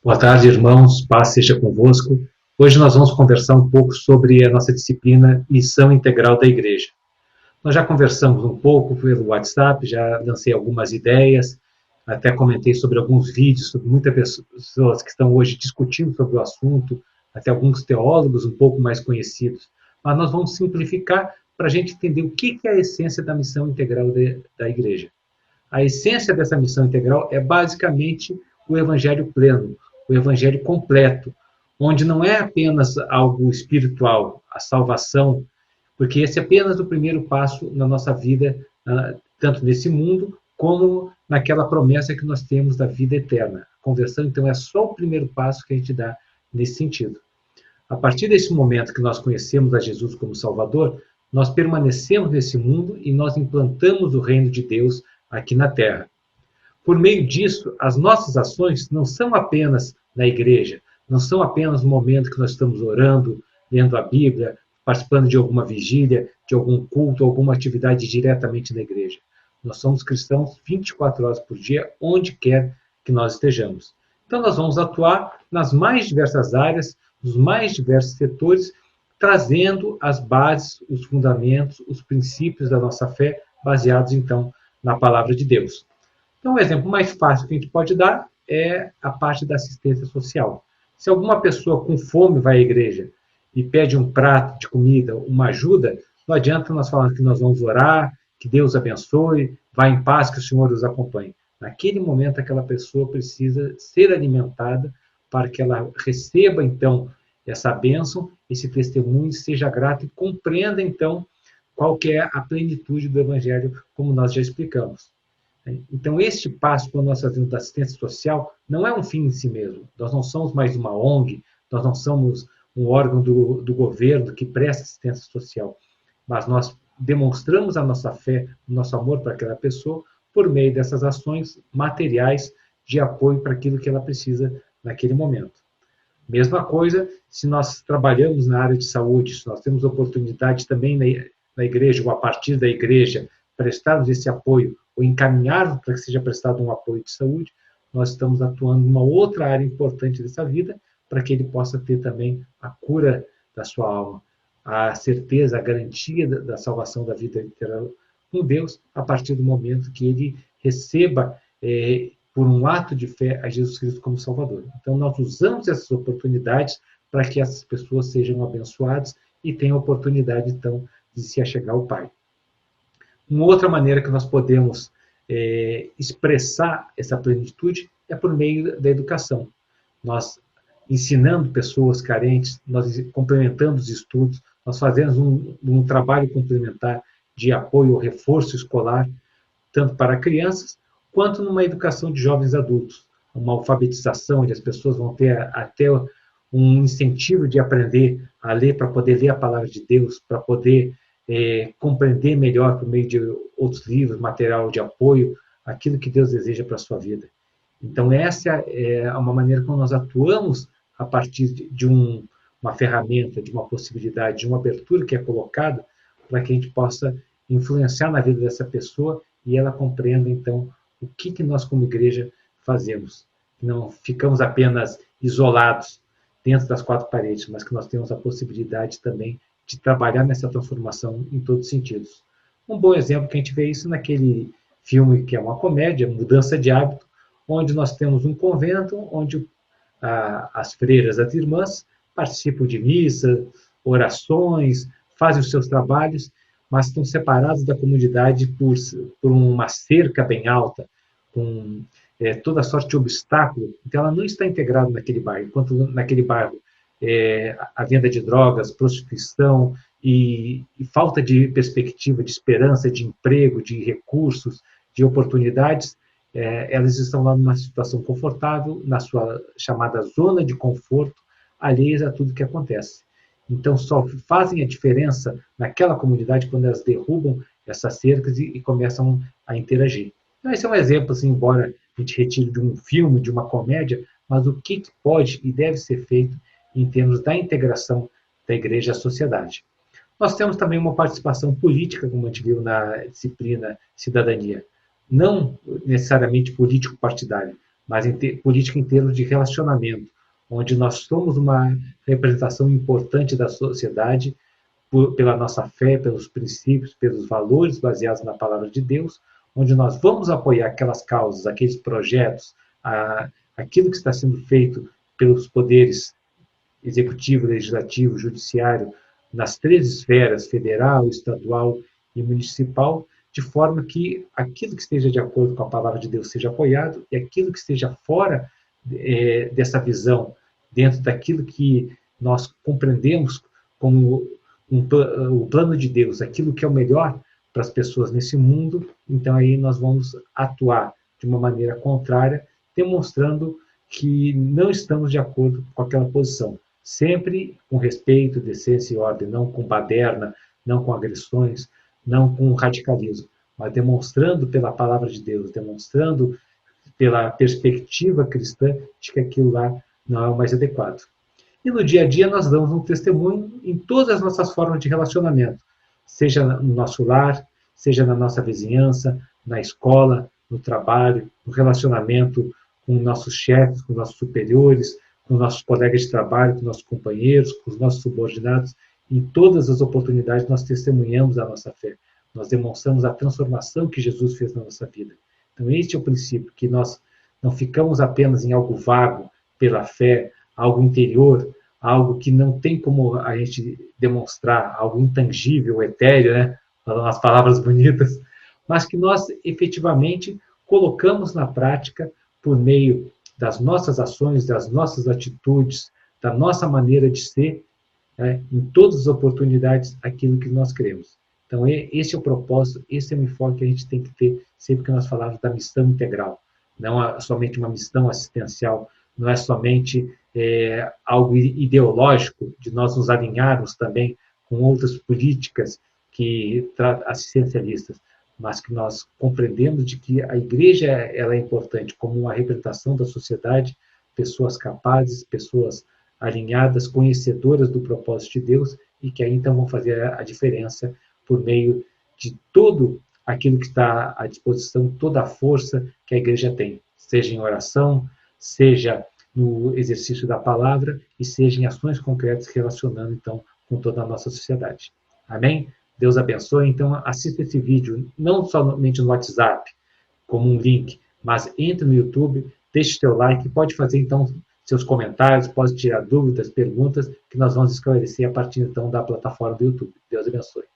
Boa tarde, irmãos. Paz seja convosco. Hoje nós vamos conversar um pouco sobre a nossa disciplina Missão Integral da Igreja. Nós já conversamos um pouco pelo WhatsApp, já lancei algumas ideias, até comentei sobre alguns vídeos, sobre muitas pessoas que estão hoje discutindo sobre o assunto, até alguns teólogos um pouco mais conhecidos. Mas nós vamos simplificar para a gente entender o que é a essência da missão integral da Igreja. A essência dessa missão integral é basicamente o evangelho pleno, o evangelho completo, onde não é apenas algo espiritual, a salvação, porque esse é apenas o primeiro passo na nossa vida, tanto nesse mundo, como naquela promessa que nós temos da vida eterna. A conversão, então, é só o primeiro passo que a gente dá nesse sentido. A partir desse momento que nós conhecemos a Jesus como Salvador, nós permanecemos nesse mundo e nós implantamos o reino de Deus aqui na Terra. Por meio disso, as nossas ações não são apenas na igreja, não são apenas no momento que nós estamos orando, lendo a Bíblia, participando de alguma vigília, de algum culto, alguma atividade diretamente na igreja. Nós somos cristãos 24 horas por dia, onde quer que nós estejamos. Então, nós vamos atuar nas mais diversas áreas, nos mais diversos setores, trazendo as bases, os fundamentos, os princípios da nossa fé, baseados, então, na palavra de Deus. Então, o exemplo mais fácil que a gente pode dar é a parte da assistência social. Se alguma pessoa com fome vai à igreja e pede um prato de comida, uma ajuda, não adianta nós falarmos que nós vamos orar, que Deus abençoe, vá em paz, que o Senhor os acompanhe. Naquele momento, aquela pessoa precisa ser alimentada para que ela receba, então, essa bênção, esse testemunho, seja grato e compreenda, então, qual que é a plenitude do Evangelho, como nós já explicamos. Então, este passo, quando nós fazemos da assistência social, não é um fim em si mesmo. Nós não somos mais uma ONG, nós não somos um órgão do governo que presta assistência social, mas nós demonstramos a nossa fé, o nosso amor para aquela pessoa por meio dessas ações materiais de apoio para aquilo que ela precisa naquele momento. Mesma coisa se nós trabalhamos na área de saúde, se nós temos oportunidade também na igreja, ou a partir da igreja, prestarmos esse apoio, ou encaminharmos para que seja prestado um apoio de saúde, nós estamos atuando numa outra área importante dessa vida, para que ele possa ter também a cura da sua alma, a certeza, a garantia da salvação da vida eterna com Deus, a partir do momento que ele receba, por um ato de fé, a Jesus Cristo como Salvador. Então, nós usamos essas oportunidades para que essas pessoas sejam abençoadas e tenham a oportunidade, então, de se achegar ao Pai. Uma outra maneira que nós podemos expressar essa plenitude é por meio da educação. Nós ensinando pessoas carentes, nós complementando os estudos, nós fazemos um trabalho complementar de apoio ou reforço escolar, tanto para crianças, quanto numa educação de jovens adultos, uma alfabetização, onde as pessoas vão ter até um incentivo de aprender a ler, para poder ler a palavra de Deus, para poder compreender melhor por meio de outros livros, material de apoio, aquilo que Deus deseja para a sua vida. Então, essa é uma maneira como nós atuamos a partir de uma ferramenta, de uma possibilidade, de uma abertura que é colocada, para que a gente possa influenciar na vida dessa pessoa e ela compreenda, então, o que nós, como igreja, fazemos. Não ficamos apenas isolados dentro das quatro paredes, mas que nós temos a possibilidade também de trabalhar nessa transformação em todos os sentidos. Um bom exemplo que a gente vê isso naquele filme que é uma comédia, Mudança de Hábito, onde nós temos um convento, onde as freiras, as irmãs, participam de missa, orações, fazem os seus trabalhos, mas estão separados da comunidade por uma cerca bem alta, com toda sorte de obstáculo. Então, ela não está integrada naquele bairro, enquanto naquele bairro a venda de drogas, prostituição e falta de perspectiva, de esperança, de emprego, de recursos, de oportunidades, elas estão lá numa situação confortável, na sua chamada zona de conforto, alheias a tudo que acontece. Então, só fazem a diferença naquela comunidade quando elas derrubam essas cercas e começam a interagir. Então, esse é um exemplo, assim, embora a gente retire de um filme, de uma comédia, mas o que pode e deve ser feito em termos da integração da igreja à sociedade. Nós temos também uma participação política, como a gente viu na disciplina Cidadania. Não necessariamente político-partidário, mas política em termos de relacionamento, onde nós somos uma representação importante da sociedade pela nossa fé, pelos princípios, pelos valores baseados na palavra de Deus, onde nós vamos apoiar aquelas causas, aqueles projetos, aquilo que está sendo feito pelos poderes executivo, legislativo, judiciário, nas três esferas, federal, estadual e municipal, de forma que aquilo que esteja de acordo com a palavra de Deus seja apoiado e aquilo que esteja fora dessa visão, dentro daquilo que nós compreendemos como o plano de Deus, aquilo que é o melhor para as pessoas nesse mundo, então aí nós vamos atuar de uma maneira contrária, demonstrando que não estamos de acordo com aquela posição. Sempre com respeito, decência e ordem, não com baderna, não com agressões, não com radicalismo, mas demonstrando pela palavra de Deus, demonstrando pela perspectiva cristã de que aquilo lá não é o mais adequado. E no dia a dia nós damos um testemunho em todas as nossas formas de relacionamento, seja no nosso lar, seja na nossa vizinhança, na escola, no trabalho, no relacionamento com nossos chefes, com nossos superiores, com nossos colegas de trabalho, com nossos companheiros, com os nossos subordinados. Em todas as oportunidades nós testemunhamos a nossa fé. Nós demonstramos a transformação que Jesus fez na nossa vida. Então este é o princípio, que nós não ficamos apenas em algo vago pela fé, algo interior, algo que não tem como a gente demonstrar, algo intangível, etéreo, né? Falando as palavras bonitas, mas que nós efetivamente colocamos na prática por meio das nossas ações, das nossas atitudes, da nossa maneira de ser, né? Em todas as oportunidades, aquilo que nós queremos. Então, esse é o propósito, esse é o enfoque que a gente tem que ter sempre que nós falamos da missão integral. Não é somente uma missão assistencial, não é somente algo ideológico, de nós nos alinharmos também com outras políticas assistencialistas, mas que nós compreendemos de que a igreja ela é importante como uma representação da sociedade, pessoas capazes, pessoas alinhadas, conhecedoras do propósito de Deus e que aí então vão fazer a diferença por meio de todo aquilo que está à disposição, toda a força que a igreja tem, seja em oração, seja no exercício da palavra e seja em ações concretas relacionando então com toda a nossa sociedade. Amém? Deus abençoe. Então, assista esse vídeo, não somente no WhatsApp, como um link, mas entre no YouTube, deixe seu like, pode fazer, então, seus comentários, pode tirar dúvidas, perguntas, que nós vamos esclarecer a partir, então, da plataforma do YouTube. Deus abençoe.